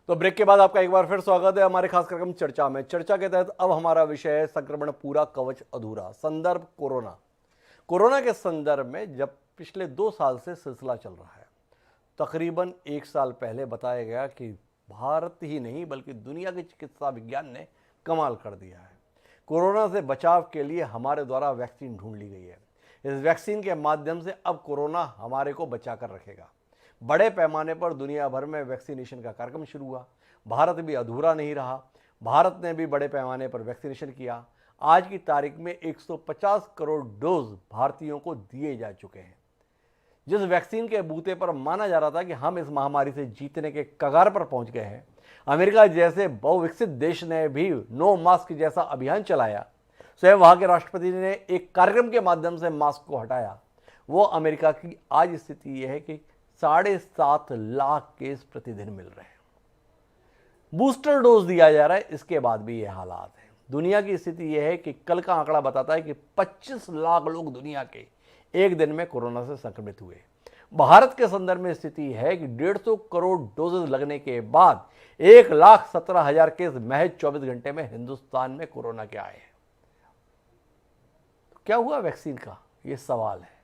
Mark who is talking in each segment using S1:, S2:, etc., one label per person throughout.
S1: तो ब्रेक के बाद आपका एक बार फिर स्वागत है हमारे खास कार्यक्रम चर्चा में। चर्चा के तहत अब हमारा विषय है संक्रमण पूरा कवच अधूरा। संदर्भ कोरोना। कोरोना के संदर्भ में जब पिछले 2 साल से सिलसिला चल रहा है, तकरीबन 1 साल पहले बताया गया कि भारत ही नहीं बल्कि दुनिया के चिकित्सा विज्ञान ने कमाल कर दिया है। कोरोना से बचाव के लिए हमारे द्वारा वैक्सीन ढूंढ ली गई है। इस वैक्सीन के माध्यम से अब कोरोना हमारे को बचा कर रखेगा। बड़े पैमाने पर दुनिया भर में वैक्सीनेशन का कार्यक्रम शुरू हुआ। भारत भी अधूरा नहीं रहा। भारत ने भी बड़े पैमाने पर वैक्सीनेशन किया। आज की तारीख में 150 करोड़ डोज भारतीयों को दिए जा चुके हैं। जिस वैक्सीन के बूते पर माना जा रहा था कि हम इस महामारी से जीतने के कगार पर पहुंच गए हैं, अमेरिका जैसे बहुविकसित देश ने भी नो मास्क जैसा अभियान चलाया। स्वयं वहां के राष्ट्रपति ने एक कार्यक्रम के माध्यम से मास्क को हटाया। वो अमेरिका की आज स्थिति यह है कि 7.5 लाख केस प्रतिदिन मिल रहे हैं। बूस्टर डोज दिया जा रहा है, इसके बाद भी ये हालात है। दुनिया की स्थिति यह है कि कल का आंकड़ा बताता है कि 25 लाख लोग दुनिया के एक दिन में कोरोना से संक्रमित हुए। भारत के संदर्भ में स्थिति है कि 150 करोड़ डोजेज लगने के बाद 1,17,000 केस महज 24 घंटे में हिंदुस्तान में कोरोना के आए हैं। तो क्या हुआ वैक्सीन का, ये सवाल है।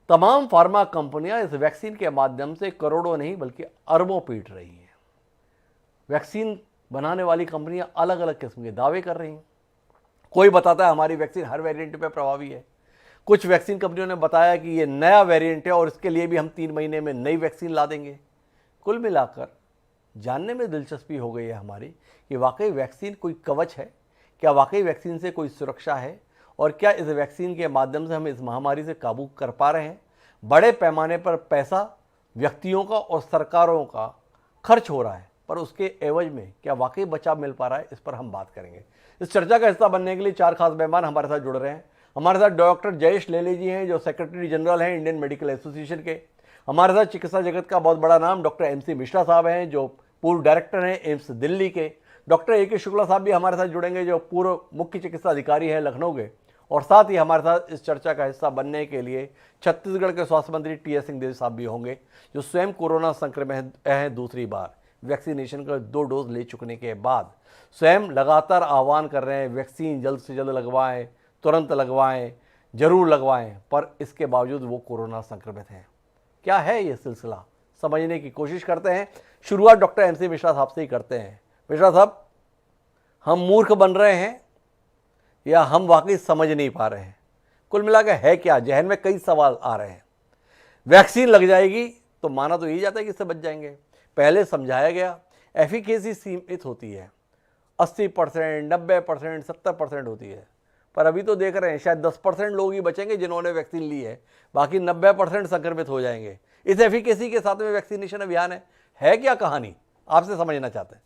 S1: तमाम फार्मा कंपनियां इस वैक्सीन के माध्यम से करोड़ों नहीं बल्कि अरबों पीट रही हैं। वैक्सीन बनाने वाली कंपनियां अलग अलग किस्म के दावे कर रही हैं। कोई बताता है हमारी वैक्सीन हर वेरिएंट पे प्रभावी है। कुछ वैक्सीन कंपनियों ने बताया कि ये नया वेरिएंट है और इसके लिए भी हम 3 महीने में नई वैक्सीन ला देंगे। कुल मिलाकर जानने में दिलचस्पी हो गई है हमारी कि वाकई वैक्सीन कोई कवच है, क्या वाकई वैक्सीन से कोई सुरक्षा है, और क्या इस वैक्सीन के माध्यम से हम इस महामारी से काबू कर पा रहे हैं। बड़े पैमाने पर पैसा व्यक्तियों का और सरकारों का खर्च हो रहा है, पर उसके एवज में क्या वाकई बचाव मिल पा रहा है, इस पर हम बात करेंगे। इस चर्चा का हिस्सा बनने के लिए 4 खास मेहमान हमारे साथ जुड़ रहे हैं। हमारे साथ डॉक्टर जयेश लेले जी हैं, जो सेक्रेटरी जनरल हैं इंडियन मेडिकल एसोसिएशन के। हमारे साथ चिकित्सा जगत का बहुत बड़ा नाम डॉक्टर MC मिश्रा साहब हैं, जो पूर्व डायरेक्टर हैं एम्स दिल्ली के। डॉक्टर AK शुक्ला साहब भी हमारे साथ जुड़ेंगे, जो पूर्व मुख्य चिकित्सा अधिकारी हैं लखनऊ के। और साथ ही हमारे साथ इस चर्चा का हिस्सा बनने के लिए छत्तीसगढ़ के स्वास्थ्य मंत्री TS सिंहदेव साहब भी होंगे, जो स्वयं कोरोना संक्रमित हैं दूसरी बार। वैक्सीनेशन का 2 डोज ले चुकने के बाद स्वयं लगातार आह्वान कर रहे हैं वैक्सीन जल्द से जल्द लगवाएं, तुरंत लगवाएं, जरूर लगवाएं, पर इसके बावजूद वो कोरोना संक्रमित हैं। क्या है ये सिलसिला, समझने की कोशिश करते हैं। शुरुआत डॉक्टर MC मिश्रा साहब से ही करते हैं। मिश्रा साहब, हम मूर्ख बन रहे हैं या हम वाकई समझ नहीं पा रहे हैं? कुल मिलाकर है क्या? जहन में कई सवाल आ रहे हैं। वैक्सीन लग जाएगी तो माना तो यही जाता है कि इससे बच जाएंगे। पहले समझाया गया एफिकेसी सीमित होती है, 80%, 90%, 70% होती है, पर अभी तो देख रहे हैं शायद 10% लोग ही बचेंगे जिन्होंने वैक्सीन ली है, बाकी 90% संक्रमित हो जाएंगे। इस एफिकेसी के साथ में वैक्सीनेशन अभियान है क्या कहानी, आपसे समझना चाहते हैं।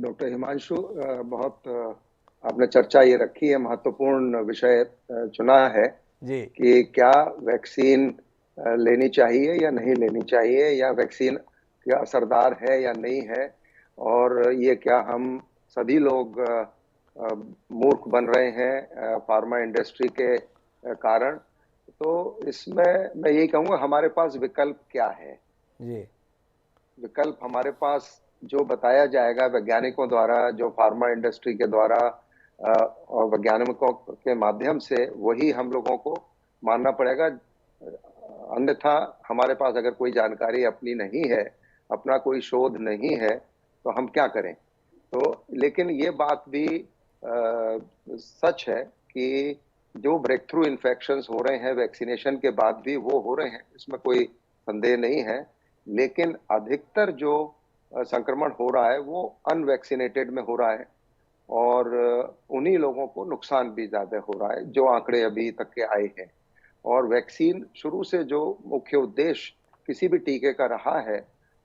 S2: डॉक्टर हिमांशु, बहुत आपने चर्चा ये रखी है, महत्वपूर्ण विषय चुना है
S1: जी
S2: कि क्या वैक्सीन लेनी चाहिए या नहीं लेनी चाहिए, या वैक्सीन क्या असरदार है या नहीं है, और ये क्या हम सभी लोग मूर्ख बन रहे हैं फार्मा इंडस्ट्री के कारण। तो इसमें मैं यही कहूँगा, हमारे पास विकल्प क्या है।
S1: जी,
S2: विकल्प हमारे पास जो बताया जाएगा वैज्ञानिकों द्वारा, जो फार्मा इंडस्ट्री के द्वारा और वैज्ञानिकों के माध्यम से, वही हम लोगों को मानना पड़ेगा। अन्यथा हमारे पास अगर कोई जानकारी अपनी नहीं है, अपना कोई शोध नहीं है, तो हम क्या करें। तो लेकिन ये बात भी सच है कि जो ब्रेक थ्रू इन्फेक्शंस हो रहे हैं वैक्सीनेशन के बाद भी, वो हो रहे हैं, इसमें कोई संदेह नहीं है। लेकिन अधिकतर जो संक्रमण हो रहा है वो अनवैक्सीनेटेड में हो रहा है, और उन्हीं लोगों को नुकसान भी ज्यादा हो रहा है, जो आंकड़े अभी तक के आए हैं। और वैक्सीन शुरू से जो मुख्य उद्देश्य किसी भी टीके का रहा है,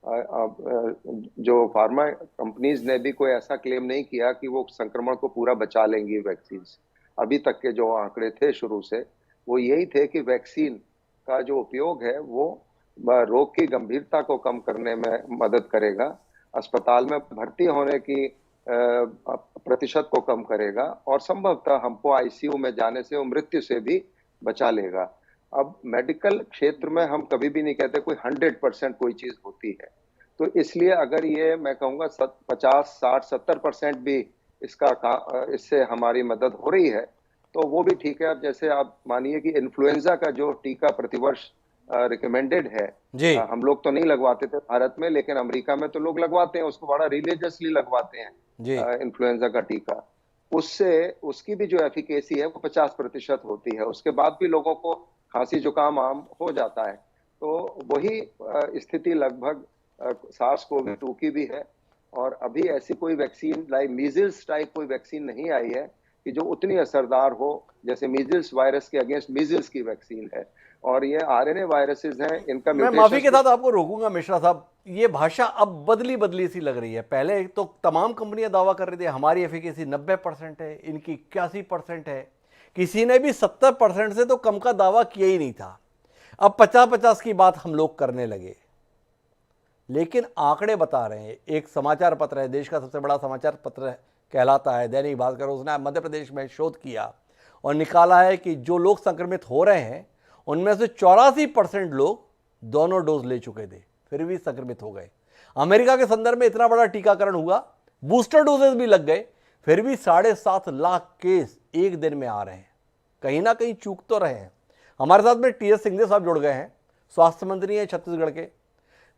S2: जो फार्मा कंपनीज ने भी कोई ऐसा क्लेम नहीं किया कि वो संक्रमण को पूरा बचा लेंगी वैक्सीन से। अभी तक के जो आंकड़े थे शुरू से, वो यही थे कि वैक्सीन का जो उपयोग है वो रोग की गंभीरता को कम करने में मदद करेगा, अस्पताल में भर्ती होने की प्रतिशत को कम करेगा, और संभवतः हमको ICU में जाने से और मृत्यु से भी बचा लेगा। अब मेडिकल क्षेत्र में हम कभी भी नहीं कहते कोई 100% कोई चीज होती है, तो इसलिए अगर ये मैं कहूँगा 50, 60, 70% भी इससे हमारी मदद हो रही है तो वो भी ठीक है। अब जैसे आप मानिए कि इन्फ्लुएंजा का जो टीका प्रतिवर्ष रिकमेंडेड है,
S1: जी
S2: हम लोग तो नहीं लगवाते थे भारत में, लेकिन अमेरिका में तो लोग लगवाते हैं, उसको बड़ा रिलीजियसली लगवाते
S1: जी
S2: हैं इन्फ्लुएंजा का टीका। उससे उसकी भी जो एफिकेसी है वो 50% होती है, उसके बाद भी लोगों को खांसी जुकाम आम हो जाता है। तो वही स्थिति लगभग सार्स कोवी 2 की भी है। और अभी ऐसी कोई वैक्सीन लाइक मीजल्स टाइप कोई वैक्सीन नहीं आई है कि जो उतनी असरदार हो जैसे मीजल्स वायरस के अगेंस्ट मीजल्स की वैक्सीन है। और ये आरएनए वायरसेस हैं, इनका
S1: मैं माफी
S2: म्यूटेशन
S1: के साथ आपको रोकूंगा मिश्रा साहब, ये भाषा अब बदली बदली सी लग रही है। पहले तो तमाम कंपनियां दावा कर रही थी हमारी एफिकेसी 90% है, इनकी 81% है, किसी ने भी 70% से तो कम का दावा किया ही नहीं था। अब 50-50 की बात हम लोग करने लगे, लेकिन आंकड़े बता रहे हैं। एक समाचार पत्र है, देश का सबसे बड़ा समाचार पत्र कहलाता है दैनिक भास्कर, उसने मध्य प्रदेश में शोध किया और निकाला है कि जो लोग संक्रमित हो रहे हैं उनमें से 84% लोग दोनों डोज ले चुके थे, फिर भी संक्रमित हो गए। अमेरिका के संदर्भ में इतना बड़ा टीकाकरण हुआ, बूस्टर डोजेस भी लग गए, फिर भी 7.5 लाख केस एक दिन में आ रहे हैं। कहीं ना कहीं चूक तो रहे हैं। हमारे साथ में टीएस सिंघदेव साहब जुड़ गए हैं, स्वास्थ्य मंत्री हैं छत्तीसगढ़ के,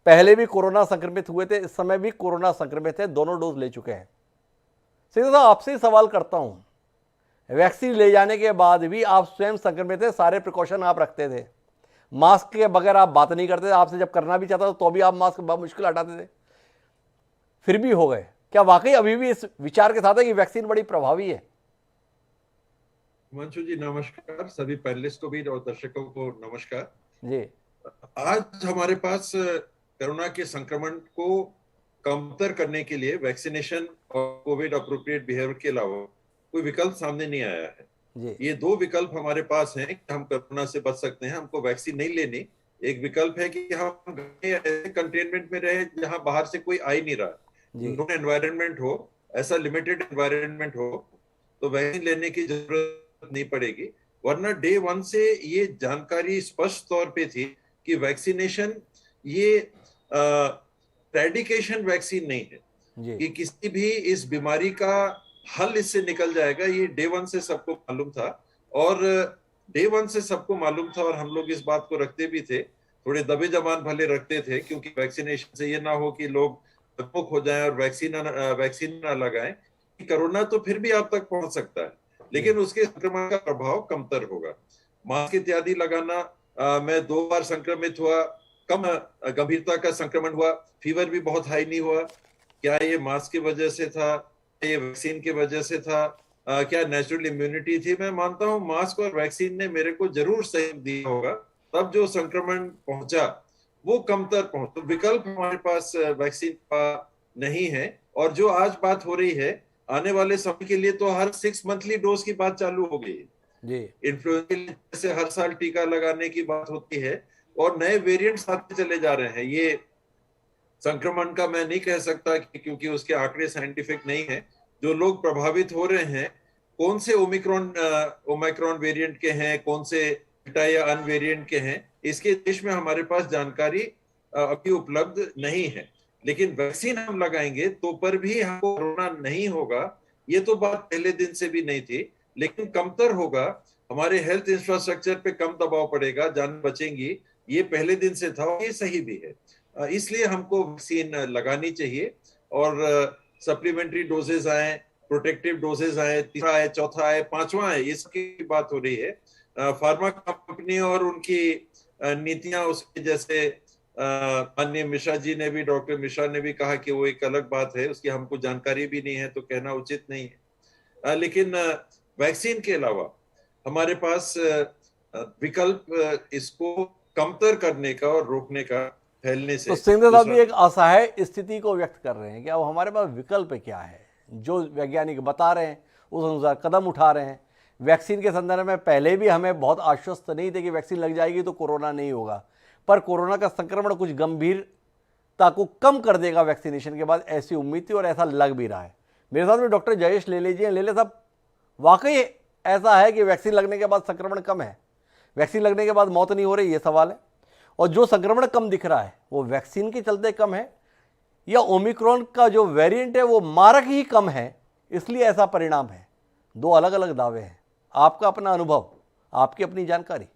S1: पहले भी कोरोना संक्रमित हुए थे, इस समय भी कोरोना संक्रमित है, दोनों डोज ले चुके हैं। सिंघदेव साहब आपसे ही सवाल करता हूं, वैक्सीन ले जाने के बाद भी आप स्वयं संक्रमित थे, सारे प्रिकॉशन आप रखते थे, मास्क के बगैर आप बात नहीं करते थे, आपसे जब करना भी चाहता था तो भी आप मास्क बहुत मुश्किल हटाते थे, फिर भी हो गए। क्या वाकई अभी भी इस विचार के साथ है कि वैक्सीन बड़ी प्रभावी है?
S3: हिमांशु जी नमस्कार, सभी पैनलिस्ट को भी और दर्शकों को नमस्कार
S1: जी।
S3: आज हमारे पास कोरोना के संक्रमण को कमतर करने के लिए वैक्सीनेशन और कोविड अप्रोप्रिएट बिहेवियर के अलावा कोई विकल्प सामने नहीं आया है
S1: जी
S3: ये दो विकल्प हमारे पास हैं कि हम कोरोना से बच सकते हैं, हमको वैक्सीन नहीं लेनी। एक विकल्प है कि हम ऐसे कंटेनमेंट में रहे जहां बाहर से कोई आ ही नहीं रहा, नोन एनवायरनमेंट हो, ऐसा लिमिटेड एनवायरनमेंट हो तो वैक्सीन लेने की जरूरत नहीं पड़ेगी। वरना डे 1 से ये जानकारी स्पष्ट तौर पे थी कि वैक्सीनेशन ये रेडिकेशन वैक्सीन नहीं है कि किसी भी इस बीमारी का हल इससे निकल जाएगा, ये डे 1 से सबको मालूम था। और डे 1 से सबको मालूम था और हम लोग इस बात को रखते भी थे, थोड़े दबे जबान भले रखते थे, क्योंकि वैक्सीनेशन से ये ना हो कि लोग डरपोक हो जाएं और वैक्सीन ना लगाएं। कोरोना तो फिर भी आप तक पहुंच सकता है, लेकिन उसके संक्रमण का प्रभाव कमतर होगा। मास्क इत्यादि लगाना, मैं 2 बार संक्रमित हुआ, कम गंभीरता का संक्रमण हुआ, फीवर भी बहुत हाई नहीं हुआ। क्या ये मास्क की वजह से था, ये वैक्सीन की वजह से था, क्या नेचुरल इम्यूनिटी थी? मैं मानता हूं मास्क और वैक्सीन ने मेरे को जरूर सहयोग दिया होगा, तब जो संक्रमण पहुंचा वो कमतर पहुंचा। तो विकल्प हमारे पास वैक्सीन का नहीं है। और जो आज बात हो रही है, आने वाले समय के लिए तो हर 6 मंथली डोज की बात चालू हो गई है। इन्फ्लुएंजा से हर साल टीका लगाने की बात होती है और नए वेरिएंट्स आते चले जा रहे हैं। ये संक्रमण का मैं नहीं कह सकता क्योंकि उसके आंकड़े साइंटिफिक नहीं है। जो लोग प्रभावित हो रहे हैं, कौन से ओमिक्रॉन वेरिएंट के हैं, कौन से बीटा या अन वेरिएंट के हैं, इसके देश में हमारे पास जानकारी अभी उपलब्ध नहीं है। लेकिन वैक्सीन हम लगाएंगे तो पर भी हमको कोरोना नहीं होगा, ये तो बात पहले दिन से भी नहीं थी, लेकिन कमतर होगा, हमारे हेल्थ इंफ्रास्ट्रक्चर पे कम दबाव पड़ेगा, जान बचेंगी, ये पहले दिन से था, ये सही भी है। इसलिए हमको वैक्सीन लगानी चाहिए और सप्लीमेंट्री डोजेज आए, प्रोटेक्टिव डोजेज आए, तीसरा आए, चौथा आए, पांचवा आए, इसकी बात हो रही है। फार्मा कंपनी और उनकी नीतियां उसके जैसे माननीय मिश्रा जी ने भी, डॉक्टर मिश्रा ने भी कहा कि वो एक अलग बात है, उसकी हमको जानकारी भी नहीं है तो कहना उचित नहीं है। लेकिन वैक्सीन के अलावा हमारे पास विकल्प इसको कमतर करने का और रोकने का फैलने से।
S1: तो सिंघदेव साहब भी एक असहाय स्थिति को व्यक्त कर रहे हैं कि अब हमारे पास विकल्प क्या है, जो वैज्ञानिक बता रहे हैं उस अनुसार कदम उठा रहे हैं। वैक्सीन के संदर्भ में पहले भी हमें बहुत आश्वस्त नहीं थे कि वैक्सीन लग जाएगी तो कोरोना नहीं होगा, पर कोरोना का संक्रमण कुछ गंभीरता को कम कर देगा वैक्सीनेशन के बाद, ऐसी उम्मीद थी और ऐसा लग भी रहा है। मेरे साथ में डॉक्टर जयेश लेले जी हैं। लेले साहब, वाकई ऐसा है कि वैक्सीन लगने के बाद संक्रमण कम है, वैक्सीन लगने के बाद मौत नहीं हो रही, ये सवाल है। और जो संक्रमण कम दिख रहा है वो वैक्सीन के चलते कम है या ओमिक्रॉन का जो वेरिएंट है वो मारक ही कम है इसलिए ऐसा परिणाम है? दो अलग अलग दावे हैं। आपका अपना अनुभव, आपकी अपनी जानकारी।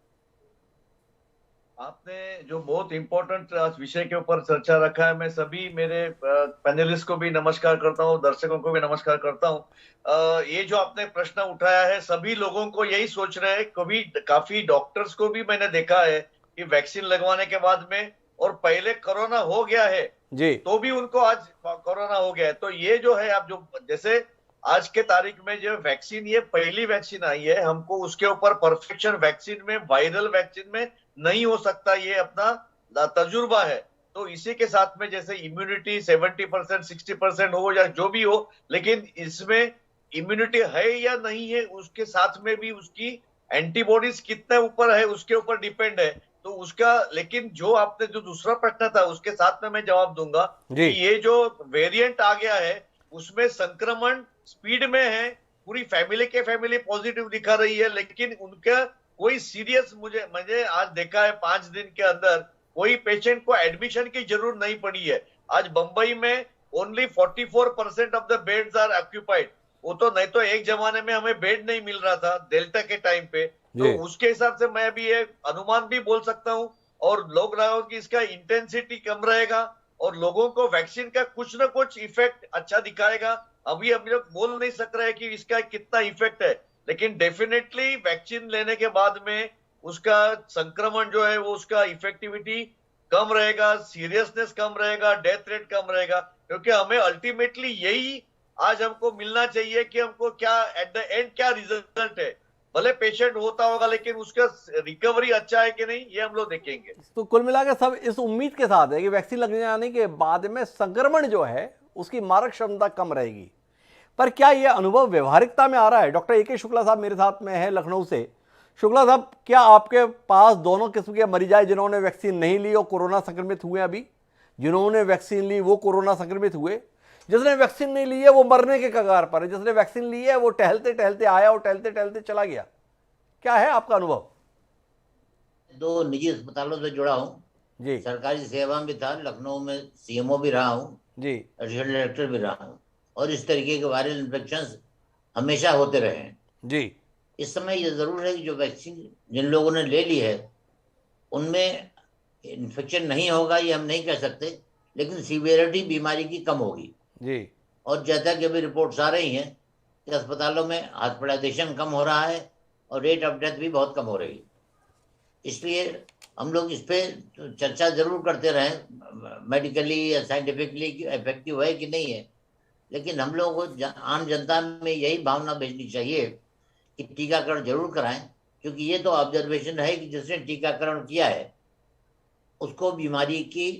S4: आपने जो बहुत इंपॉर्टेंट विषय के ऊपर चर्चा रखा है, मैं सभी मेरे पैनलिस्ट को भी नमस्कार करता हूँ, दर्शकों को भी नमस्कार करता हूँ। ये जो आपने प्रश्न उठाया है, सभी लोगों को यही सोच रहे हैं। कभी काफी डॉक्टर्स को भी मैंने देखा है कि वैक्सीन लगवाने के बाद में और पहले कोरोना हो गया है
S1: जी,
S4: तो भी उनको आज कोरोना हो गया है। तो ये जो है, आप जो जैसे आज के तारीख में जो वैक्सीन, ये पहली वैक्सीन आई है, हमको उसके ऊपर परफेक्शन वैक्सीन में, वायरल वैक्सीन में नहीं हो सकता, ये अपना तजुर्बा है। तो इसी के साथ में जैसे इम्यूनिटी 70% 60% हो या जो भी हो, लेकिन इसमें इम्यूनिटी है या नहीं है, उसके साथ में भी उसकी एंटीबॉडीज कितने ऊपर है उसके ऊपर डिपेंड है। तो उसका, लेकिन जो आपने जो दूसरा प्रश्न था उसके साथ में मैं जवाब दूंगा कि ये जो वेरिएंट आ गया है उसमें संक्रमण स्पीड में है, पूरी फैमिली पॉजिटिव दिखा रही है, लेकिन उनका कोई सीरियस, मुझे आज देखा है 5 दिन के अंदर कोई पेशेंट को एडमिशन की जरूरत नहीं पड़ी है। आज बंबई में only 44% of the beds are occupied. वो तो नहीं तो एक जमाने में हमें बेड नहीं मिल रहा था डेल्टा के टाइम पे। तो उसके हिसाब से मैं भी ये अनुमान भी बोल सकता हूँ, और लोग रहा कि इसका इंटेंसिटी कम रहेगा और लोगों को वैक्सीन का कुछ ना कुछ इफेक्ट अच्छा दिखाएगा। अभी हम लोग बोल नहीं सक रहे हैं कि इसका कितना इफेक्ट है, लेकिन डेफिनेटली वैक्सीन लेने के बाद में उसका संक्रमण जो है वो, उसका इफेक्टिविटी कम रहेगा, सीरियसनेस कम रहेगा, डेथ रेट कम रहेगा। क्योंकि हमें अल्टीमेटली यही आज हमको मिलना चाहिए कि हमको क्या एट द एंड क्या रिजल्ट है। भले पेशेंट होता होगा लेकिन उसका रिकवरी अच्छा है कि नहीं, ये हम लोग देखेंगे।
S1: तो कुल मिलाकर सब इस उम्मीद के साथ है कि वैक्सीन लग जाने के बाद में संक्रमण जो है उसकी मारक क्षमता कम रहेगी। पर क्या यह अनुभव व्यवहारिकता में आ रहा है? डॉक्टर AK शुक्ला साहब मेरे साथ में है लखनऊ से। शुक्ला साहब, क्या आपके पास दोनों किस्म के मरीज आए, जिन्होंने वैक्सीन नहीं ली और कोरोना संक्रमित हुए? अभी जिन्होंने वैक्सीन ली वो कोरोना संक्रमित हुए, जिसने वैक्सीन नहीं ली है वो मरने के कगार पर है, जिसने वैक्सीन ली है वो टहलते टहलते आया और टहलते टहलते चला गया। क्या है आपका अनुभव?
S5: 2 निजी अस्पतालों से जुड़ा हूँ
S1: जी,
S5: सरकारी सेवा में था, लखनऊ में CMO भी रहा हूँ
S1: जी,
S5: एडिशनल डायरेक्टर भी रहा हूँ, और इस तरीके के वायरल इन्फेक्शन हमेशा होते रहे हैं।
S1: जी,
S5: इस समय ये जरूर है कि जो वैक्सीन जिन लोगों ने ले ली है उनमें इन्फेक्शन नहीं होगा ये हम नहीं कह सकते, लेकिन सीवियरिटी बीमारी की कम होगी।
S1: जी,
S5: और जैसा कि अभी रिपोर्ट्स आ रही हैं कि अस्पतालों में हॉस्पिटलाइजेशन कम हो रहा है और रेट ऑफ डेथ भी बहुत कम हो रही है। इसलिए हम लोग इस पे चर्चा जरूर करते रहें मेडिकली या साइंटिफिकली इफेक्टिव है कि नहीं है, लेकिन हम लोगों को आम जनता में यही भावना भेजनी चाहिए कि टीकाकरण जरूर कराएं, क्योंकि ये तो ऑब्जर्वेशन है कि जिसने टीकाकरण किया है उसको बीमारी की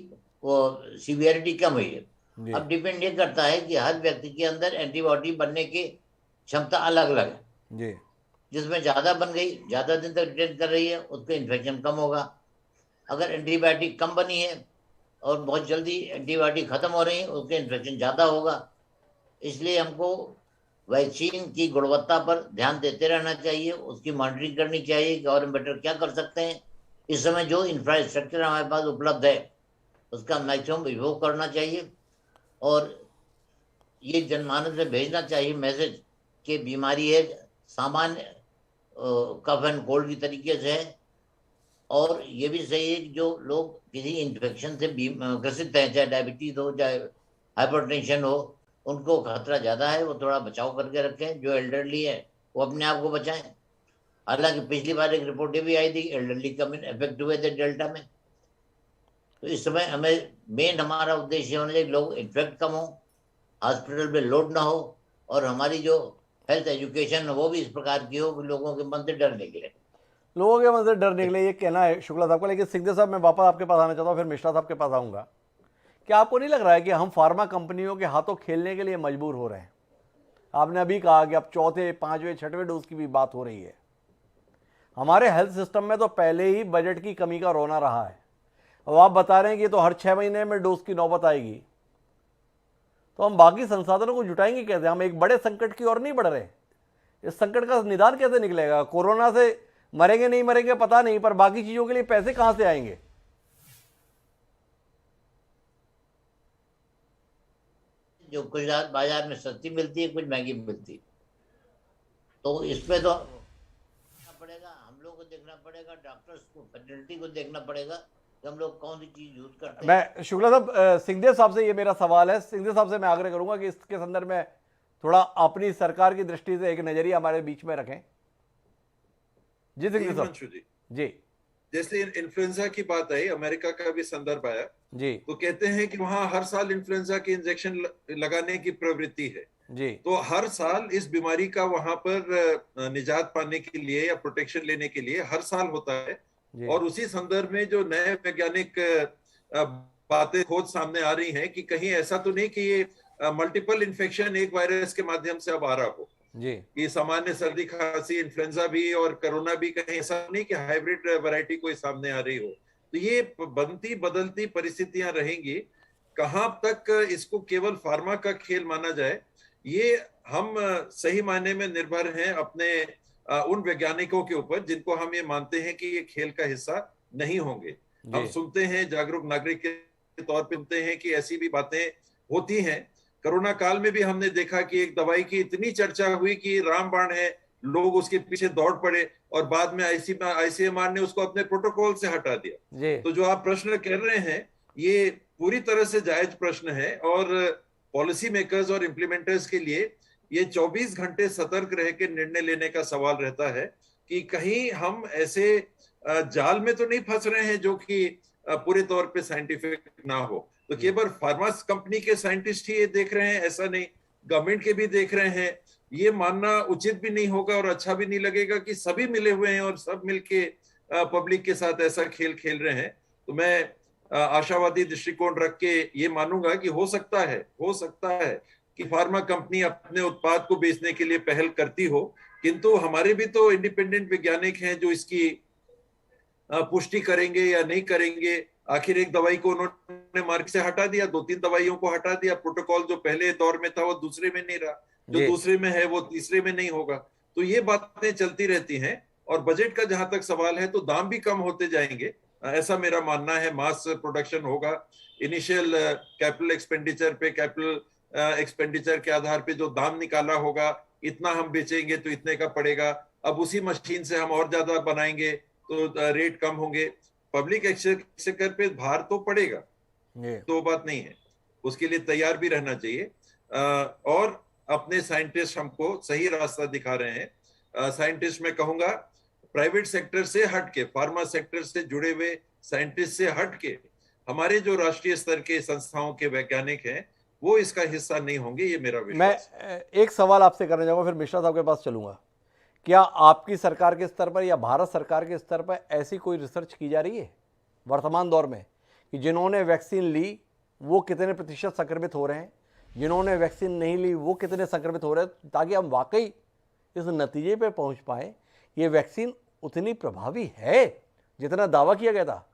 S5: वो सीवियरिटी कम हुई है। अब डिपेंड ये करता है कि हर व्यक्ति के अंदर एंटीबॉडी बनने की क्षमता अलग अलग है
S1: जी,
S5: जिसमें ज्यादा बन गई, ज्यादा दिन तक रिटेन कर रही है, उसका इन्फेक्शन कम होगा। अगर एंटीबायोटिक कम बनी है और बहुत जल्दी एंटीबायोटिक खत्म हो रही है, उसका इन्फेक्शन ज्यादा होगा। इसलिए हमको वैक्सीन की गुणवत्ता पर ध्यान देते रहना चाहिए, उसकी मॉनिटरिंग करनी चाहिए कि और बेटर क्या कर सकते हैं। इस समय जो इंफ्रास्ट्रक्चर हमारे पास उपलब्ध है उसका मैक्सिमम उपयोग करना चाहिए, और ये जनमानस में भेजना चाहिए मैसेज कि बीमारी है सामान्य कफ एंड कोल्ड की तरीके से है। और ये भी सही है कि जो लोग किसी इन्फेक्शन से ग्रसित हैं, चाहे डायबिटीज हो चाहे हाइपरटेंशन हो, उनको खतरा ज़्यादा है, वो थोड़ा बचाव करके रखें। जो एल्डरली है वो अपने आप को बचाएं। हालांकि पिछली बार एक रिपोर्ट ये भी आई थी एल्डरली कम इफेक्ट हुए थे डेल्टा में। तो इस समय हमें मेन हमारा उद्देश्य होना चाहिए लोग इन्फेक्ट कम हो, हॉस्पिटल में लोड ना हो, और हमारी जो हेल्थ एजुकेशन वो भी इस प्रकार की हो कि लोगों के मन से डर निकले।
S1: लोगों के मन से डर निकले, ये कहना है शुक्ला साहब का। लेकिन सिंघदेव साहब, मैं वापस आपके पास आना चाहता हूँ, फिर मिश्रा साहब के पास आऊँगा। क्या आपको नहीं लग रहा है कि हम फार्मा कंपनियों के हाथों खेलने के लिए मजबूर हो रहे हैं? आपने अभी कहा कि अब 4थे 5वें 6वें डोज की भी बात हो रही है। हमारे हेल्थ सिस्टम में तो पहले ही बजट की कमी का रोना रहा है। अब आप बता रहे हैं कि तो हर 6 महीने में डोज की नौबत आएगी, तो हम बाकी संसाधनों को जुटाएंगे कैसे? हम एक बड़े संकट की ओर नहीं बढ़ रहे। इस संकट का निदान कैसे निकलेगा? कोरोना से मरेंगे नहीं मरेंगे पता नहीं, पर बाकी चीजों के लिए पैसे कहां से आएंगे?
S5: जो कुछ बाजार में सस्ती मिलती है, कुछ महंगी मिलती है। तो इसमें तो देखना पड़ेगा, हम लोग को देखना पड़ेगा, डॉक्टर्स को, फैसिलिटी को देखना पड़ेगा कि हम लोग कौन सी चीज यूज करते हैं।
S1: मैं शुक्ला साहब, सिंहदेव साहब से ये मेरा सवाल है, सिंहदेव साहब से मैं आग्रह करूंगा कि इसके संदर्भ में थोड़ा अपनी सरकार की दृष्टि से एक नजरिया हमारे बीच में रखें। जी सिंहदेव साहब।
S3: हिमांशु जी,
S1: जी
S3: जैसे इन्फ्लुएंजा की बात आई, अमेरिका का भी संदर्भ आया,
S1: जी
S3: तो कहते हैं कि वहां हर साल इन्फ्लुएंजा के इंजेक्शन लगाने की प्रवृत्ति है।
S1: जी
S3: तो हर साल इस बीमारी का वहां पर निजात पाने के लिए या प्रोटेक्शन लेने के लिए हर साल होता है।
S1: जी
S3: और उसी संदर्भ में जो नए वैज्ञानिक बातें खोज सामने आ रही हैं कि कहीं ऐसा तो नहीं कि ये मल्टीपल इन्फेक्शन एक वायरस के माध्यम से अब आ रहा हो,
S1: जी
S3: कि सामान्य सर्दी खांसी इन्फ्लुएंजा भी और कोरोना भी कहीं ऐसा नहीं कि हाइब्रिड वैरायटी कोई सामने आ रही हो। तो ये बनती बदलती परिस्थितियां रहेंगी। कहां तक इसको केवल फार्मा का खेल माना जाए, ये हम सही मायने में निर्भर हैं अपने उन वैज्ञानिकों के ऊपर जिनको हम ये मानते हैं कि ये खेल का हिस्सा नहीं होंगे। हम
S1: जी
S3: सुनते हैं, जागरूक नागरिक के तौर पे सुनते हैं कि ऐसी भी बातें होती हैं। कोरोना काल में भी हमने देखा कि एक दवाई की इतनी चर्चा हुई कि रामबाण है, लोग उसके पीछे दौड़ पड़े और बाद में आईसीएमआर ने उसको अपने प्रोटोकॉल से हटा दिया।
S1: जी
S3: तो जो आप प्रश्न कर रहे हैं, ये पूरी तरह से जायज प्रश्न है और पॉलिसी मेकर्स और इम्प्लीमेंटर्स के लिए ये 24 घंटे सतर्क रह के निर्णय लेने का सवाल रहता है कि कहीं हम ऐसे जाल में तो नहीं फंस रहे हैं जो कि पूरे तौर पे साइंटिफिक ना हो। तो केवल फार्मा कंपनी के साइंटिस्ट ही ये देख रहे हैं ऐसा नहीं, गवर्नमेंट के भी देख रहे हैं। ये मानना उचित भी नहीं होगा और अच्छा भी नहीं लगेगा कि सभी मिले हुए हैं और सब मिलके पब्लिक के साथ ऐसा खेल खेल रहे हैं। तो मैं आशावादी दृष्टिकोण रख के ये मानूंगा कि हो सकता है कि फार्मा कंपनी अपने उत्पाद को बेचने के लिए पहल करती हो, किंतु हमारे भी तो इंडिपेंडेंट वैज्ञानिक हैं जो इसकी पुष्टि करेंगे या नहीं करेंगे। आखिर एक दवाई को उन्होंने मार्केट से हटा दिया, 2-3 दवाइयों को हटा दिया, प्रोटोकॉल जो पहले दौर में था वो दूसरे में नहीं रहा, जो दूसरे में है वो तीसरे में नहीं होगा। तो ये बातें चलती रहती हैं। और बजट का जहां तक सवाल है तो दाम भी कम होते जाएंगे, ऐसा मेरा मानना है। मास प्रोडक्शन होगा, इनिशियल कैपिटल एक्सपेंडिचर पे, कैपिटल एक्सपेंडिचर के आधार पे जो दाम निकाला होगा, इतना हम बेचेंगे तो इतने का पड़ेगा। अब उसी मशीन से हम और ज्यादा बनाएंगे तो रेट कम होंगे। पब्लिक एक्सचेकर पे भार तो पड़ेगा, तो बात नहीं है, उसके लिए तैयार भी रहना चाहिए। और अपने साइंटिस्ट हमको सही रास्ता दिखा रहे हैं। साइंटिस्ट मैं कहूंगा प्राइवेट सेक्टर से हटके, फार्मा सेक्टर से जुड़े हुए साइंटिस्ट से हटके हमारे जो राष्ट्रीय स्तर के संस्थाओं के वैज्ञानिक हैं वो इसका हिस्सा नहीं होंगे, ये मेरा विश्वास है।
S1: मैं एक सवाल आपसे करना चाहूंगा, फिर मिश्रा साहब के पास चलूंगा। क्या आपकी सरकार के स्तर पर या भारत सरकार के स्तर पर ऐसी कोई रिसर्च की जा रही है वर्तमान दौर में कि जिन्होंने वैक्सीन ली वो कितने प्रतिशत संक्रमित हो रहे हैं, जिन्होंने वैक्सीन नहीं ली वो कितने संक्रमित हो रहे हैं, ताकि हम वाकई इस नतीजे पे पहुंच पाएँ ये वैक्सीन उतनी प्रभावी है जितना दावा किया गया था।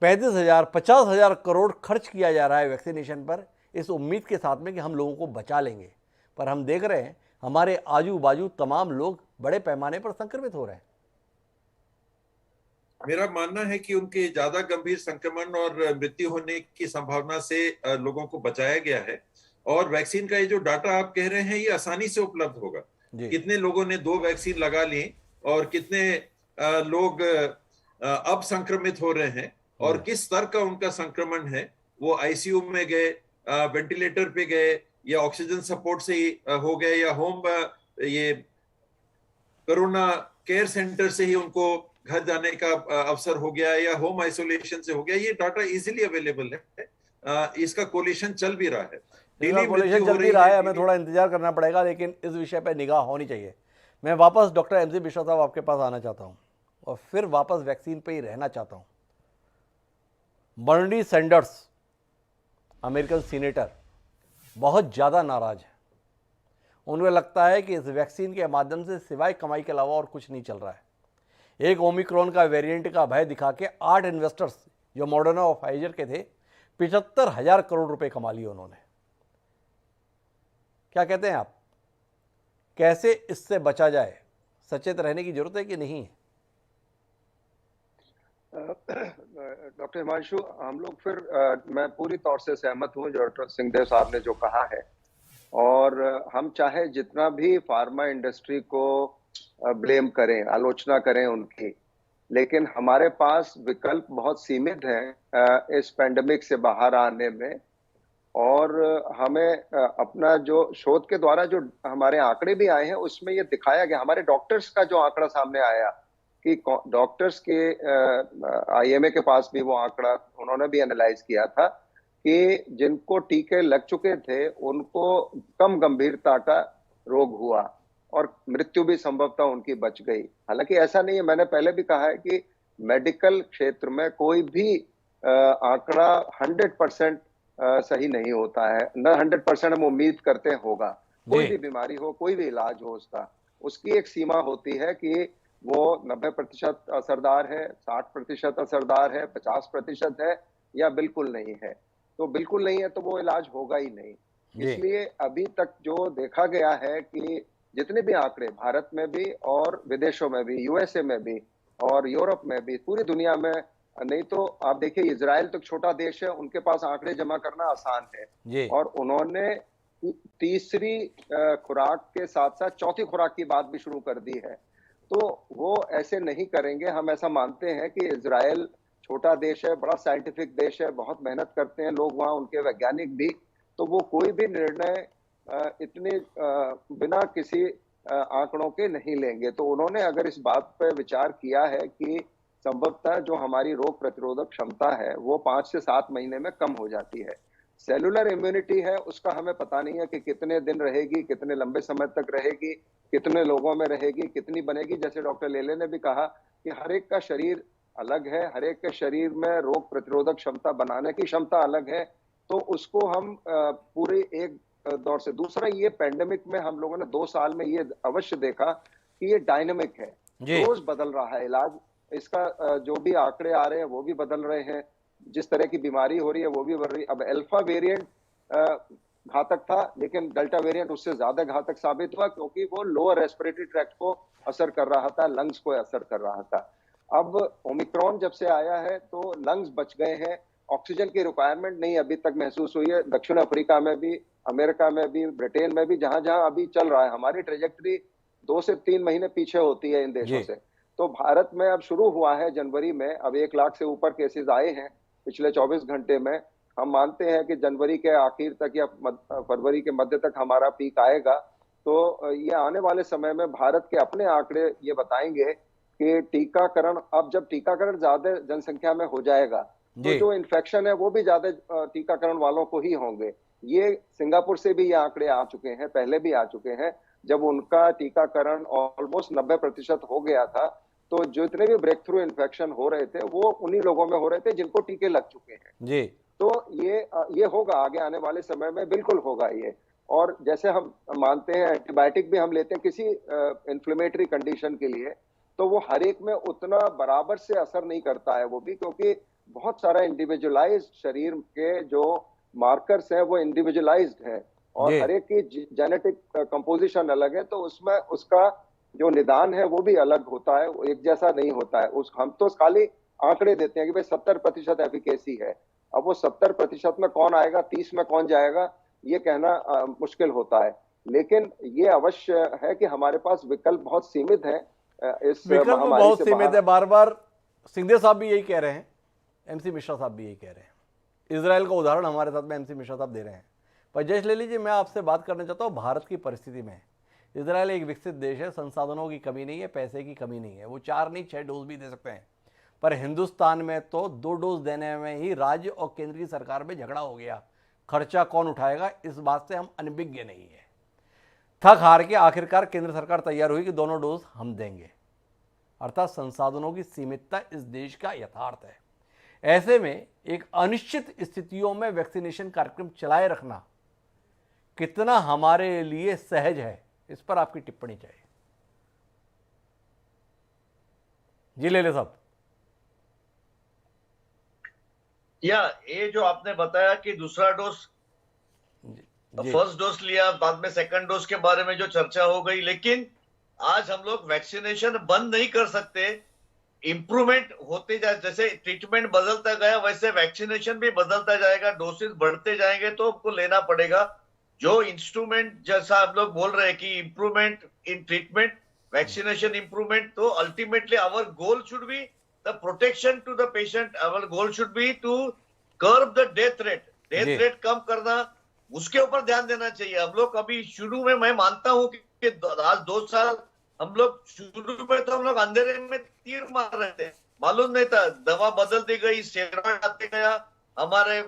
S1: 35,000-50,000 करोड़ खर्च किया जा रहा है वैक्सीनेशन पर, इस उम्मीद के साथ में कि हम लोगों को बचा लेंगे, पर हम देख रहे हैं हमारे आजू बाजू तमाम लोग बड़े पैमाने पर संक्रमित हो रहे हैं।
S3: मेरा मानना है कि उनके ज्यादा गंभीर संक्रमण और मृत्यु होने की संभावना से लोगों को बचाया गया है। और वैक्सीन का ये जो डाटा आप कह रहे हैं ये आसानी से उपलब्ध होगा। कितने लोगों ने 2 वैक्सीन लगा ली और कितने लोग अब संक्रमित हो रहे हैं और किस स्तर का उनका संक्रमण है, वो आईसीयू में गए, वेंटिलेटर पे गए या ऑक्सीजन सपोर्ट से ही हो गए या होम ये कोरोना केयर सेंटर से ही उनको घर जाने का अवसर हो गया या होम आइसोलेशन से हो गया, ये डाटा इजीली अवेलेबल है। इसका कोलेशन चल भी रहा है,
S1: कोलेशन चल भी रहा है, हमें थोड़ा इंतजार करना पड़ेगा, लेकिन इस विषय पर निगाह होनी चाहिए। मैं वापस डॉक्टर एमसी मिश्रा साहब आपके पास आना चाहता हूं और फिर वापस वैक्सीन पे ही रहना चाहता हूं। बर्नी सैंडर्स अमेरिकन सीनेटर बहुत ज़्यादा नाराज है। उन्हें लगता है कि इस वैक्सीन के माध्यम से सिवाय कमाई के अलावा और कुछ नहीं चल रहा है। एक ओमिक्रॉन का वेरिएंट का भय दिखा के 8 इन्वेस्टर्स जो मॉडर्ना और फाइजर के थे 75,000 करोड़ रुपए कमा लिए उन्होंने। क्या कहते हैं आप, कैसे इससे बचा जाए? सचेत रहने की जरूरत है कि नहीं है?
S2: डॉक्टर हिमांशु, हम लोग फिर मैं पूरी तौर से सहमत हूं जो डॉक्टर सिंहदेव साहब ने जो कहा है। और हम चाहे जितना भी फार्मा इंडस्ट्री को ब्लेम करें, आलोचना करें उनकी, लेकिन हमारे पास विकल्प बहुत सीमित हैं इस पेंडेमिक से बाहर आने में। और हमें अपना जो शोध के द्वारा जो हमारे आंकड़े भी आए हैं उसमें ये दिखाया गया, हमारे डॉक्टर्स का जो आंकड़ा सामने आया कि डॉक्टर्स के आईएमए के पास भी वो आंकड़ा उन्होंने भी एनालाइज किया था कि जिनको टीके लग चुके थे उनको कम गंभीरता का रोग हुआ और मृत्यु भी संभवतः उनकी बच गई। हालांकि ऐसा नहीं है, मैंने पहले भी कहा है कि मेडिकल क्षेत्र में कोई भी आंकड़ा 100% सही नहीं होता है, न 100% हम उम्मीद करते होगा। कोई भी बीमारी हो, कोई भी इलाज हो, उसकी एक सीमा होती है कि वो 90% असरदार है, 60% असरदार है, 50% है या बिल्कुल नहीं है। तो बिल्कुल नहीं है तो वो इलाज होगा ही नहीं। इसलिए अभी तक जो देखा गया है कि जितने भी आंकड़े भारत में भी और विदेशों में भी, यूएसए में भी और यूरोप में भी, पूरी दुनिया में, नहीं तो आप देखिए इजराइल तो छोटा देश है, उनके पास आंकड़े जमा करना आसान है और उन्होंने तीसरी खुराक के साथ साथ चौथी खुराक की बात भी शुरू कर दी है। तो वो ऐसे नहीं करेंगे। हम ऐसा मानते हैं कि इजराइल छोटा देश है, बड़ा साइंटिफिक देश है, बहुत मेहनत करते हैं लोग वहाँ, उनके वैज्ञानिक भी। तो वो कोई भी निर्णय इतने बिना किसी आंकड़ों के नहीं लेंगे। तो उन्होंने अगर इस बात पर विचार किया है कि संभवतः जो हमारी रोग प्रतिरोधक क्षमता है वो 5 से 7 महीने में कम हो जाती है। सेलुलर इम्यूनिटी है, उसका हमें पता नहीं है कि कितने दिन रहेगी, कितने लंबे समय तक रहेगी, कितने लोगों में रहेगी, कितनी बनेगी। जैसे डॉक्टर लेले ने भी कहा कि हर एक का शरीर अलग है, हर एक के शरीर में रोग प्रतिरोधक क्षमता बनाने की क्षमता अलग है। तो उसको हम पूरे एक दौर से दूसरा, ये पेंडेमिक में हम लोगों ने 2 साल में ये अवश्य देखा कि ये डायनामिक है, रोज बदल रहा है इलाज, इसका जो भी आंकड़े आ रहे हैं वो भी बदल रहे हैं, जिस तरह की बीमारी हो रही है वो भी बढ़ रही है। अब अल्फा वेरिएंट घातक था, लेकिन डेल्टा वेरिएंट उससे ज्यादा घातक साबित हुआ क्योंकि वो लोअर रेस्पिरेटरी ट्रैक्ट को असर कर रहा था, लंग्स को असर कर रहा था। अब ओमिक्रॉन जब से आया है तो लंग्स बच गए हैं, ऑक्सीजन की रिक्वायरमेंट नहीं अभी तक महसूस हुई है। दक्षिण अफ्रीका में भी, अमेरिका में भी, ब्रिटेन में भी, जहां जहां अभी चल रहा है। हमारी ट्रेजेक्टरी 2 से 3 महीने पीछे होती है इन देशों से। तो भारत में अब शुरू हुआ है जनवरी में, अब 1 लाख से ऊपर केसेस आए हैं पिछले 24 घंटे में। हम मानते हैं कि जनवरी के आखिर तक या फरवरी के मध्य तक हमारा पीक आएगा। तो ये आने वाले समय में भारत के अपने आंकड़े ये बताएंगे कि टीकाकरण, अब जब टीकाकरण ज्यादा जनसंख्या में हो जाएगा तो जो इन्फेक्शन है वो भी ज्यादा टीकाकरण वालों को ही होंगे। ये सिंगापुर से भी ये आंकड़े आ चुके हैं, पहले भी आ चुके हैं। जब उनका टीकाकरण ऑलमोस्ट 90% हो गया था तो जितने भी ब्रेक थ्रू इन्फेक्शन हो रहे थे वो उन्हीं लोगों में हो रहे थे जिनको टीके लग चुके हैं जी। तो ये होगा आगे आने वाले समय में, बिल्कुल होगा ये। और जैसे हम मानते हैं एंटीबायोटिक भी हम लेते हैं किसी इन्फ्लेमेटरी कंडीशन के लिए, तो वो हर एक में उतना बराबर से असर नहीं करता है वो भी, क्योंकि बहुत सारा इंडिविजुअलाइज्ड शरीर के जो मार्कर्स हैं वो इंडिविजुअलाइज्ड है और हर एक की जेनेटिक कंपोजिशन अलग है। तो उसमें उसका जो निदान है वो भी अलग होता है, वो एक जैसा नहीं होता है। हम तो खाली आंकड़े देते हैं कि भाई 70% एफिकेसी है। अब वो 70% में कौन आएगा, 30 में कौन जाएगा, ये कहना मुश्किल होता है। लेकिन ये अवश्य है कि हमारे पास विकल्प बहुत सीमित है, इस
S1: विकल्प बहुत सीमित है। बार बार सिंघे साहब भी यही कह रहे हैं, एमसी मिश्रा साहब भी यही कह रहे हैं। इजराइल का उदाहरण हमारे साथ में एमसी मिश्रा साहब दे रहे हैं। पर जयेश ले लीजिए, मैं आपसे बात करना चाहता हूँ भारत की परिस्थिति में। इजराइल एक विकसित देश है, संसाधनों की कमी नहीं है, पैसे की कमी नहीं है, वो 4 नहीं 6 डोज भी दे सकते हैं। पर हिंदुस्तान में तो 2 डोज देने में ही राज्य और केंद्र की सरकार में झगड़ा हो गया। खर्चा कौन उठाएगा, इस बात से हम अनभिज्ञ नहीं है। थक हार के आखिरकार केंद्र सरकार तैयार हुई कि दोनों डोज हम देंगे। अर्थात संसाधनों की सीमितता इस देश का यथार्थ है। ऐसे में एक अनिश्चित स्थितियों में वैक्सीनेशन कार्यक्रम चलाए रखना कितना हमारे लिए सहज है, इस पर आपकी टिप्पणी चाहिए। जी ले साहब।
S4: ये जो आपने बताया कि दूसरा डोज, फर्स्ट डोज लिया, बाद में सेकंड डोज के बारे में जो चर्चा हो गई, लेकिन आज हम लोग वैक्सीनेशन बंद नहीं कर सकते। इंप्रूवमेंट होते जाए, जैसे ट्रीटमेंट बदलता गया वैसे वैक्सीनेशन भी बदलता जाएगा, डोसेज बढ़ते जाएंगे तो आपको लेना पड़ेगा। जो इंस्ट्रूमेंट जैसा हम लोग बोल रहे हैं कि improvement in treatment, vaccination improvement, तो ultimately our goal should be the protection to the patient, our goal should be to curb the death rate कम करना, उसके ऊपर ध्यान देना चाहिए। हम लोग अभी शुरू में, मैं मानता हूं कि आज 2 साल हम लोग शुरू में तो हम लोग अंधेरे में तीर मार रहे थे, मालूम नहीं था, दवा बदलती गई, स्टेरॉइड आते गया, हमारे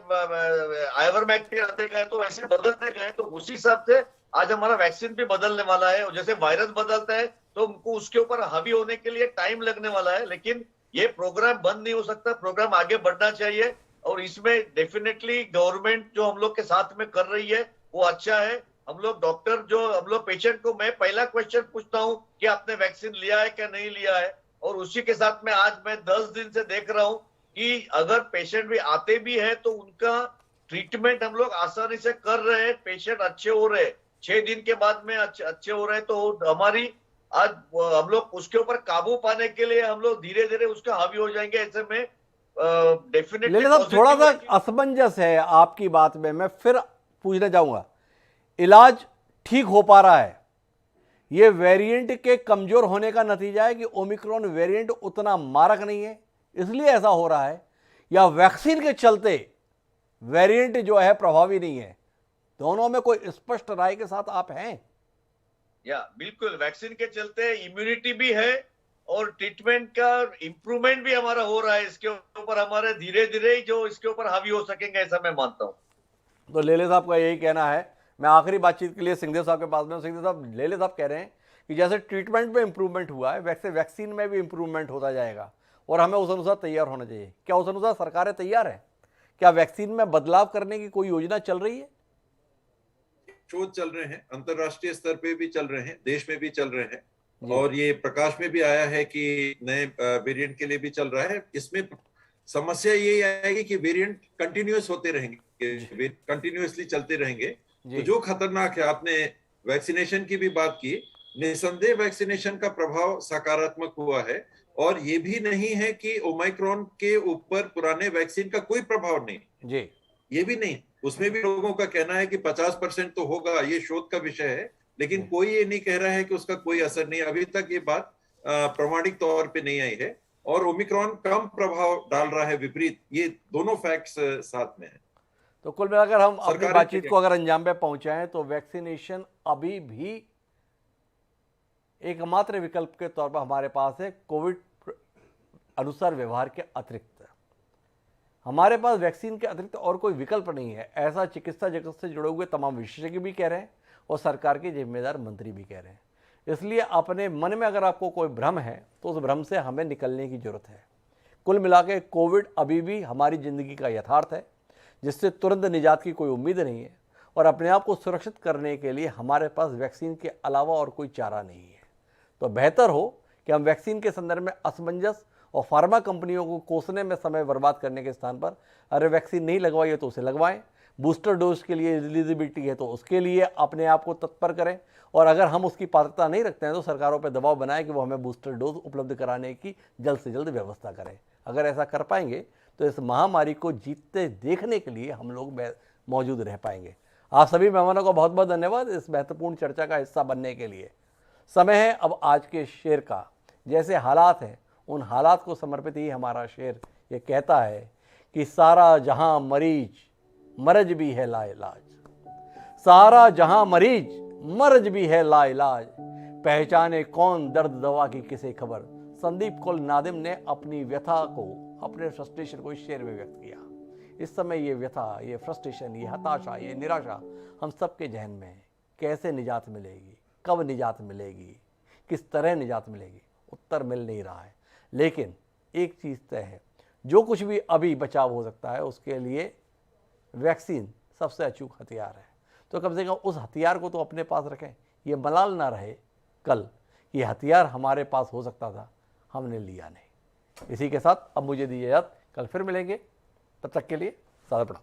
S4: आइवरमेक्टिन आते गए, तो ऐसे बदलते गए, तो उसी हिसाब से आज हमारा वैक्सीन भी बदलने वाला है। और जैसे वायरस बदलता है तो उनको उसके ऊपर हावी होने के लिए टाइम लगने वाला है, लेकिन ये प्रोग्राम बंद नहीं हो सकता, प्रोग्राम आगे बढ़ना चाहिए। और इसमें डेफिनेटली गवर्नमेंट जो हम लोग के साथ में कर रही है वो अच्छा है। हम लोग डॉक्टर जो हम लोग पेशेंट को, मैं पहला क्वेश्चन पूछता हूं कि आपने वैक्सीन लिया है क्या नहीं लिया है, और उसी के साथ में आज मैं 10 दिन से देख रहा हूं कि अगर पेशेंट भी आते भी है तो उनका ट्रीटमेंट हम लोग आसानी से कर रहे हैं, पेशेंट अच्छे हो रहे हैं, 6 दिन के बाद में अच्छे हो रहे हैं। तो हमारी आज हम लोग उसके ऊपर काबू पाने के लिए हम लोग धीरे धीरे उसका हावी हो जाएंगे। ऐसे में डेफिनेटली
S1: लेकिन साहब थोड़ा सा असमंजस है आपकी बात में, मैं फिर पूछना चाहूंगा, इलाज ठीक हो पा रहा है, ये वेरिएंट के कमजोर होने का नतीजा है कि ओमिक्रॉन वेरिएंट उतना मारक नहीं है इसलिए ऐसा हो रहा है, या वैक्सीन के चलते वेरिएंट जो है प्रभावी नहीं है? दोनों में कोई स्पष्ट राय के साथ आप हैं?
S4: या बिल्कुल, वैक्सीन के चलते इम्यूनिटी भी है और ट्रीटमेंट का इंप्रूवमेंट भी हमारा हो रहा है, इसके ऊपर हमारे धीरे धीरे जो इसके ऊपर हावी हो सकेंगे, ऐसा मैं मानता हूं।
S1: तो लेले साहब का यही कहना है। मैं आखिरी बातचीत के लिए सिंघदेव साहब के पास में, सिंघदेव साहब, लेले साहब कह रहे हैं कि जैसे ट्रीटमेंट में इंप्रूवमेंट हुआ है वैसे वैक्सीन में भी इंप्रूवमेंट होता जाएगा और हमें उस अनुसार तैयार होना चाहिए। क्या उस अनुसार सरकारें तैयार हैं? क्या वैक्सीन में बदलाव करने की कोई योजना चल रही है?
S3: शोध चल रहे हैं, अंतरराष्ट्रीय स्तर पे भी चल रहे हैं, देश में भी चल रहे हैं, और ये प्रकाश में भी आया है कि नए वेरिएंट के लिए भी चल रहा है। इसमें समस्या यही आएगी कि वेरिएंट कंटिन्यूअस होते रहेंगे, कंटिन्यूअसली चलते रहेंगे, तो जो खतरनाक है। आपने वैक्सीनेशन की भी बात की, निसंदेह वैक्सीनेशन का प्रभाव सकारात्मक हुआ है, और ये भी नहीं है कि ओमाइक्रॉन के ऊपर पुराने वैक्सीन का कोई प्रभाव नहीं
S1: जी,
S3: ये भी नहीं। उसमें भी लोगों का कहना है कि 50% तो होगा, ये शोध का विषय है, लेकिन कोई ये नहीं कह रहा है कि उसका कोई असर नहीं। अभी तक ये बात प्रमाणिक तौर पे नहीं आई है, और ओमिक्रॉन कम प्रभाव डाल रहा है विपरीत, ये दोनों फैक्ट्स साथ में है।
S1: तो कुल मिलाकर हम अपनी बातचीत को अगर अंजाम पे पहुंचाएं तो वैक्सीनेशन अभी भी एकमात्र विकल्प के तौर पर हमारे पास है। कोविड अनुसार व्यवहार के अतिरिक्त हमारे पास वैक्सीन के अतिरिक्त और कोई विकल्प नहीं है, ऐसा चिकित्सा जगत से जुड़े हुए तमाम विशेषज्ञ भी कह रहे हैं और सरकार के जिम्मेदार मंत्री भी कह रहे हैं। इसलिए अपने मन में अगर आपको कोई भ्रम है तो उस भ्रम से हमें निकलने की जरूरत है। कुल मिला के कोविड अभी भी हमारी ज़िंदगी का यथार्थ है, जिससे तुरंत निजात की कोई उम्मीद नहीं है, और अपने आप को सुरक्षित करने के लिए हमारे पास वैक्सीन के अलावा और कोई चारा नहीं है। तो बेहतर हो कि हम वैक्सीन के संदर्भ में असमंजस और फार्मा कंपनियों को कोसने में समय बर्बाद करने के स्थान पर, अरे वैक्सीन नहीं लगवाई है तो उसे लगवाएं, बूस्टर डोज के लिए एलिजिबिलिटी है तो उसके लिए अपने आप को तत्पर करें, और अगर हम उसकी पात्रता नहीं रखते हैं तो सरकारों पर दबाव बनाएं कि वो हमें बूस्टर डोज उपलब्ध कराने की जल्द से जल्द व्यवस्था करें। अगर ऐसा कर पाएंगे तो इस महामारी को जीतते देखने के लिए हम लोग मौजूद रह पाएंगे। आप सभी मेहमानों का बहुत बहुत धन्यवाद इस महत्वपूर्ण चर्चा का हिस्सा बनने के लिए। समय है अब आज के शेर का। जैसे हालात हैं उन हालात को समर्पित ही हमारा शेर ये कहता है कि सारा जहां मरीज मरज भी है लाइलाज, सारा जहां मरीज मरज भी है लाइलाज, पहचाने कौन दर्द दवा की किसे खबर। संदीप कौल नादिम ने अपनी व्यथा को, अपने फ्रस्ट्रेशन को इस शेर में व्यक्त किया। इस समय ये व्यथा, ये फ्रस्ट्रेशन, ये हताशा, ये निराशा हम सबके जहन में है। कैसे निजात मिलेगी, कब निजात मिलेगी, किस तरह निजात मिलेगी, उत्तर मिल नहीं रहा है। लेकिन एक चीज़ तय है, जो कुछ भी अभी बचाव हो सकता है उसके लिए वैक्सीन सबसे अचूक हथियार है। तो कम से कम उस हथियार को तो अपने पास रखें, ये मलाल ना रहे कल ये हथियार हमारे पास हो सकता था, हमने लिया नहीं। इसी के साथ अब मुझे दीजिए इजाज़त, कल फिर मिलेंगे, तब तक के लिए सादा प्रणाम।